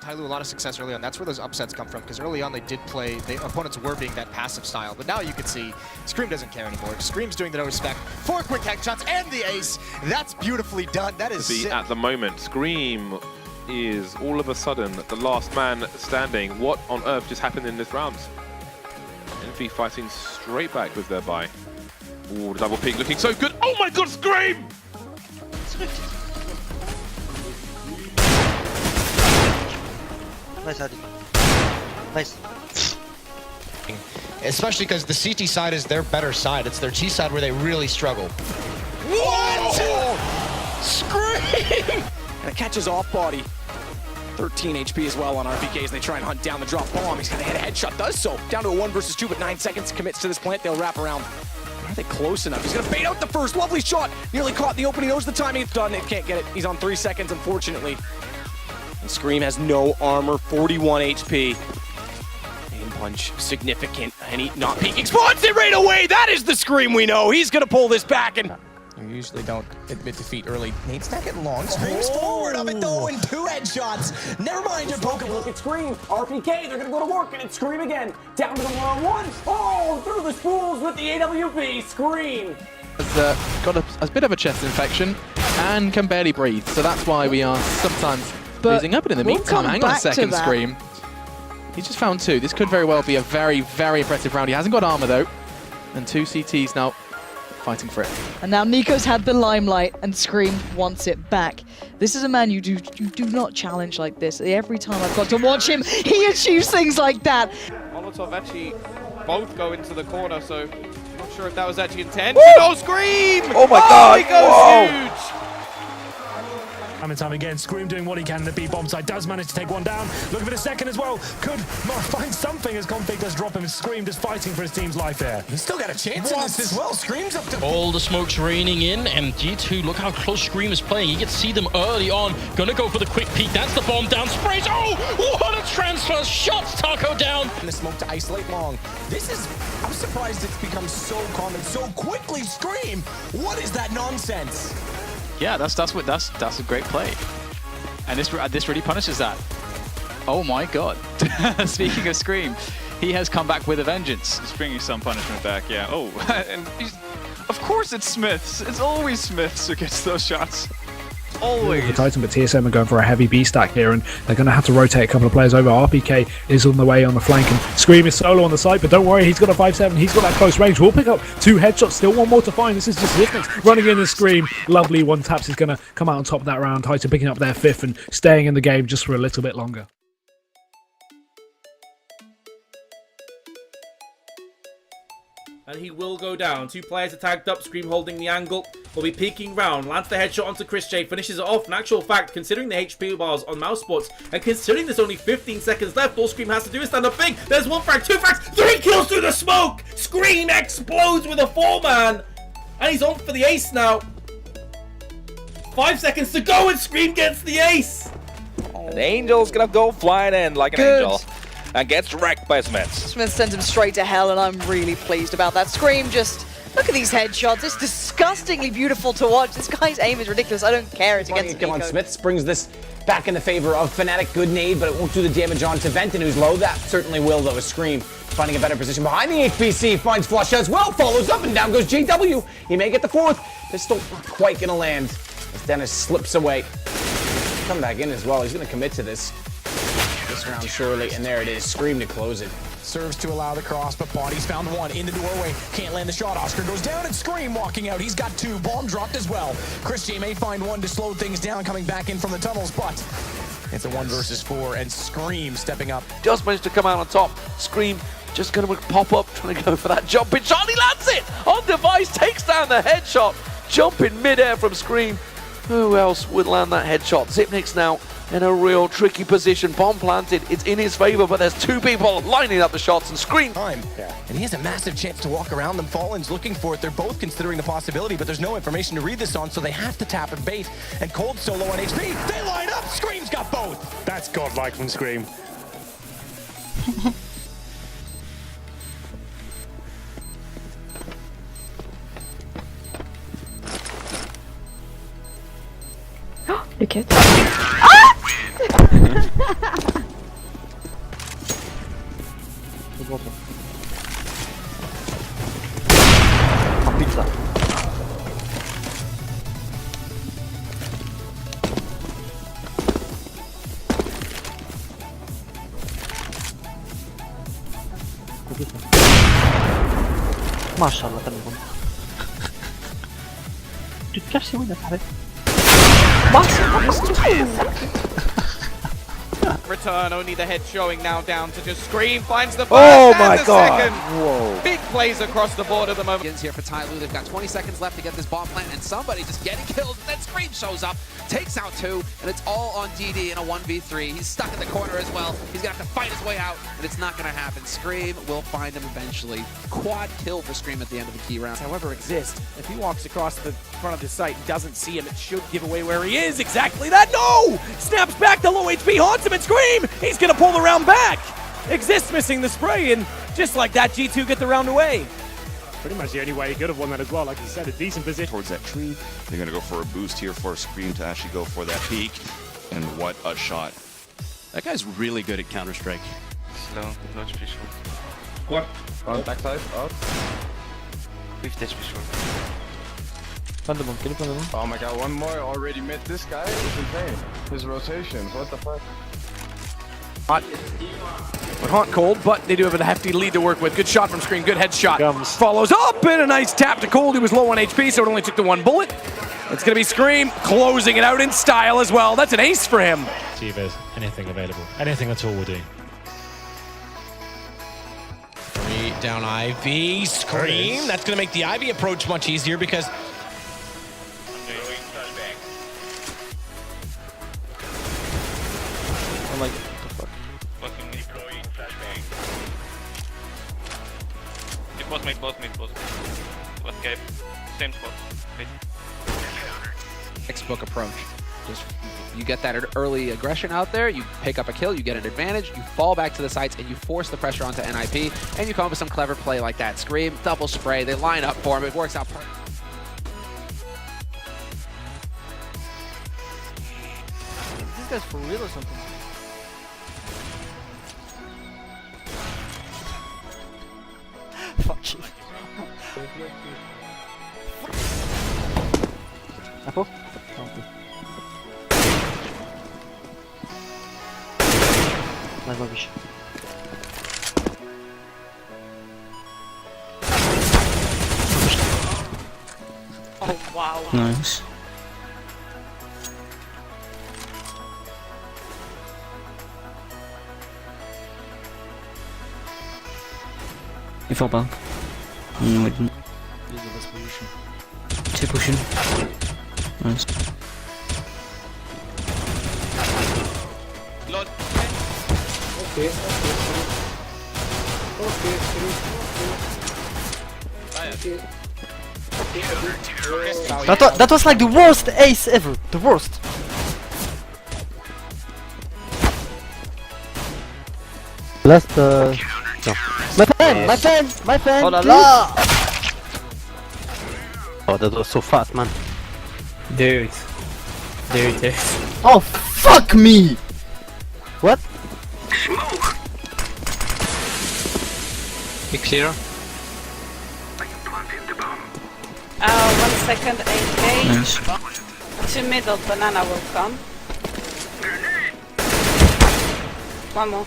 Tyloo a lot of success early on. That's where those upsets come from, because early on they did play, the opponents were being that passive style. But now you can see Scream doesn't care anymore. Scream's doing the no respect. 4 quick headshots and the ace. That's beautifully done. That is sick. At the moment, Scream is all of a sudden the last man standing. What on earth just happened in this round? Envy fighting straight back with their buy. Ooh, the double peek looking so good. Oh my god, Scream! Nice, Adi. Nice. Especially because the CT side is their better side. It's their T side where they really struggle. What? Scream! And it catches off body. 13 HP as well on RPK as they try and hunt down the drop bomb. He's gonna hit a headshot, does so. Down to a 1 versus 2, but 9 seconds, commits to this plant. They'll wrap around. Are they close enough? He's gonna bait out the first. Lovely shot. Nearly caught the opening. Knows the timing. It's done. It can't get it. He's on 3 seconds, unfortunately. And Scream has no armor, 41 HP. Aim punch, significant. And he not peeking. Spawns it right away. That is the Scream we know. He's gonna pull this back and... You usually don't admit defeat early. Needs to get long. Screams forward of it though, and 2 headshots. Never mind your poke. Look at Scream. RPK, they're gonna go to work, and it's Scream again. Down to the 1-on-1. Oh, through the spools with the AWP. Scream. Has got a bit of a chest infection and can barely breathe. So that's why we are sometimes losing up. But in the meantime, hang on a second, Scream. He just found 2. This could very well be a very, very impressive round. He hasn't got armor though. And 2 CTs now fighting for it. And now Nico's had the limelight and Scream wants it back. This is a man you do not challenge like this. Every time I've got to watch him, he achieves things like that. Molotov actually both go into the corner, so I'm not sure if that was actually intended. Oh, Scream! Oh my god! He goes huge! Time and time again, Scream doing what he can in the B bomb side, does manage to take one down. Looking for the second as well. Could find something as Config does drop him. Scream just fighting for his team's life here. He's still got a chance in this as well. Scream's up to... All the smoke's raining in, and G2, look how close Scream is playing. You get to see them early on. Gonna go for the quick peek. That's the bomb down. Sprays. Oh, what a transfer. Shots Taco down. And the smoke to isolate long. This is... I'm surprised it's become so common so quickly. Scream! What is that nonsense? Yeah, that's a great play. And this really punishes that. Oh my god. Speaking of Scream, he has come back with a vengeance. He's bringing some punishment back, yeah. Oh, and of course it's Smiths. It's always Smiths who gets those shots. Always. The Titan, but TSM are going for a heavy B stack here, and they're going to have to rotate a couple of players over. RPK is on the way on the flank, and Scream is solo on the side, but don't worry, he's got a 5-7. He's got that close range. We'll pick up 2 headshots. Still 1 more to find. This is just Zipnix running in the Scream. Lovely 1 taps is going to come out on top of that round. Titan picking up their 5th and staying in the game just for a little bit longer. And he will go down. 2 players are tagged up. Scream holding the angle. Will be peeking round. Lands the headshot onto Csgo. Finishes it off. In actual fact, considering the HP bars on mouse spots, and considering there's only 15 seconds left, all Scream has to do is stand up big. There's 1 frag, 2 frags, 3 kills through the smoke. Scream explodes with a 4-man. And he's on for the ace now. 5 seconds to go and Scream gets the ace. And Angel's gonna go flying in like an angel. And gets wrecked by Smith. Smith sends him straight to hell, and I'm really pleased about that. Scream just, look at these headshots. It's disgustingly beautiful to watch. This guy's aim is ridiculous. I don't care. It's against Nico. Come on, Smith brings this back in the favor of Fnatic. Good nade, but it won't do the damage on to Venton, who's low. That certainly will, though, as Scream finding a better position behind the HPC. Finds Flush as well. Follows up, and down goes JW. He may get the 4th. Pistol not quite going to land as Dennis slips away. Come back in as well. He's going to commit to this round surely, and there it is. Scream to close it. Serves to allow the cross, but Body's found 1 in the doorway. Can't land the shot. Oscar goes down, and Scream walking out. He's got 2. Bomb dropped as well. Csgo may find 1 to slow things down coming back in from the tunnels, but it's a 1 versus 4, and Scream stepping up. Just managed to come out on top. Scream just going to pop up, trying to go for that jumping shot. He lands it on device, takes down the headshot. Jump in midair from Scream. Who else would land that headshot? Zipnix now in a real tricky position. Bomb planted, it's in his favor, but there's 2 people lining up the shots, and Scream. And he has a massive chance to walk around them. Fallen's looking for it. They're both considering the possibility, but there's no information to read this on, so they have to tap and bait. And Cold solo on HP. They line up. Scream's got both. That's godlike from Scream. You kid. Pizza. MashaAllah, ten bun. Czekasz się na parę. Return, only the head showing now down to just Scream, finds the first Oh and my the God. second. Whoa. Big plays across the board at the moment. Here for Ty Lue. They've got 20 seconds left to get this bomb plant, and somebody just getting killed. And then Scream shows up, takes out 2, and it's all on DD in a 1v3. He's stuck in the corner as well. He's gonna have to fight his way out, and it's not gonna happen. Scream will find him eventually. Quad kill for Scream at the end of the key round. However exists, if he walks across the front of the site and doesn't see him, it should give away where he is. Exactly that. No! Snaps back to low HP, haunts him, and Scream! He's gonna pull the round back. Exists missing the spray, and just like that, G2 get the round away. Pretty much the only way he could have won that as well. Like you said, a decent position. Towards that tree. They're going to go for a boost here for Scream to actually go for that peak. And what a shot. That guy's really good at Counter-Strike. Slow, not special. What? On backside, out. 50 special. Plant the bomb, can you plant the bomb? Oh my god, one more already mid. This guy is insane. His rotations, what the fuck? But Haunt cold, but they do have a hefty lead to work with. Good shot from Scream, good headshot. Follows up, and a nice tap to Cold. He was low on HP, so it only took the 1 bullet. It's going to be Scream closing it out in style as well. That's an ace for him. See if there's anything available. Anything at all will do. Down Ivy, Scream. That's going to make the Ivy approach much easier because I'm like, what the fuck? What cap? Same spot. Textbook approach. Just you get that early aggression out there, you pick up a kill, you get an advantage, you fall back to the sites, and you force the pressure onto NIP, and you come up with some clever play like that. Scream, double spray, they line up for him, it works out perfect. This guy's for real or something? Fuck you. Apple? Okay. Nice rubbish. Oh, wow. Nice. Il faut pas. No, it didn't. Use the best position. Two pushing. Nice. That was like the worst ace ever. The worst. Last no. My fan! Oh la la! Oh, that was so fast, man. Dude. Oh, fuck me! What? Smoke! Big zero. 1 second, AK. Nice. 2 middle, banana will come. One more.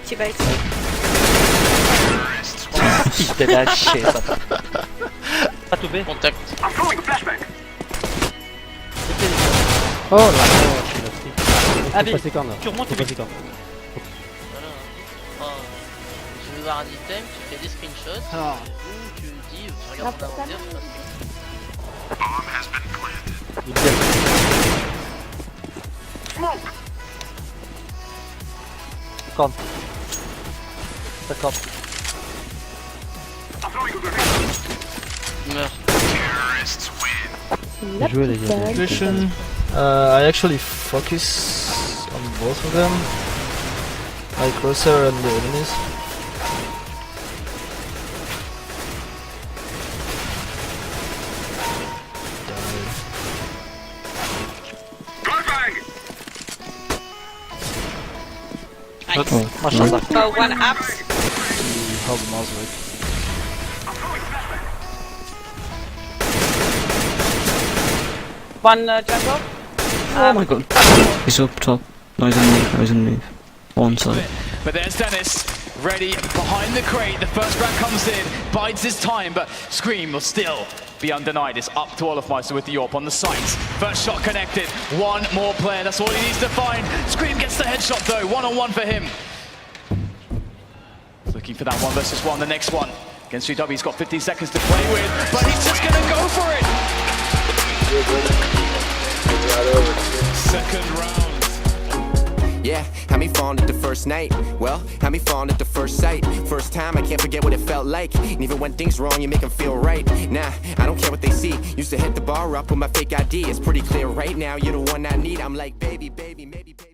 T-bait. He did that shit. Pas to B. Contact. I'm throwing a flashback. Oh là là. Abi, Faut passer corner. purement Faut passer corner. Je veux voir un item, tu fais des screenshots, ou tu dis, tu regardes ton inventaire, tu fais Smoke. Come. Back up. Bien joué les gars. I actually focus on both of them. My crosshair and the enemies. Mashallah. Oh, one ups. Hold the mouse away. One jungle. Oh my god. He's up top. No, he's underneath. No, he's underneath. One side. But there's Dennis, ready behind the crate. The first round comes in, bides his time, but Scream will still be undenied. It's up to Olafmeister with the AWP on the sights. First shot connected. One more player. That's all he needs to find. Scream gets the headshot though. 1-on-1 for him. Looking for that 1 versus 1. The next one against GW. He's got 15 seconds to play with, but he's just gonna go for it. Second round. Yeah, had me falling at the first night. Well, had me falling at the first sight. First time, I can't forget what it felt like. And even when things wrong, you make them feel right. Nah, I don't care what they see. Used to hit the bar up with my fake ID. It's pretty clear right now, you're the one I need. I'm like, baby, baby, maybe, baby.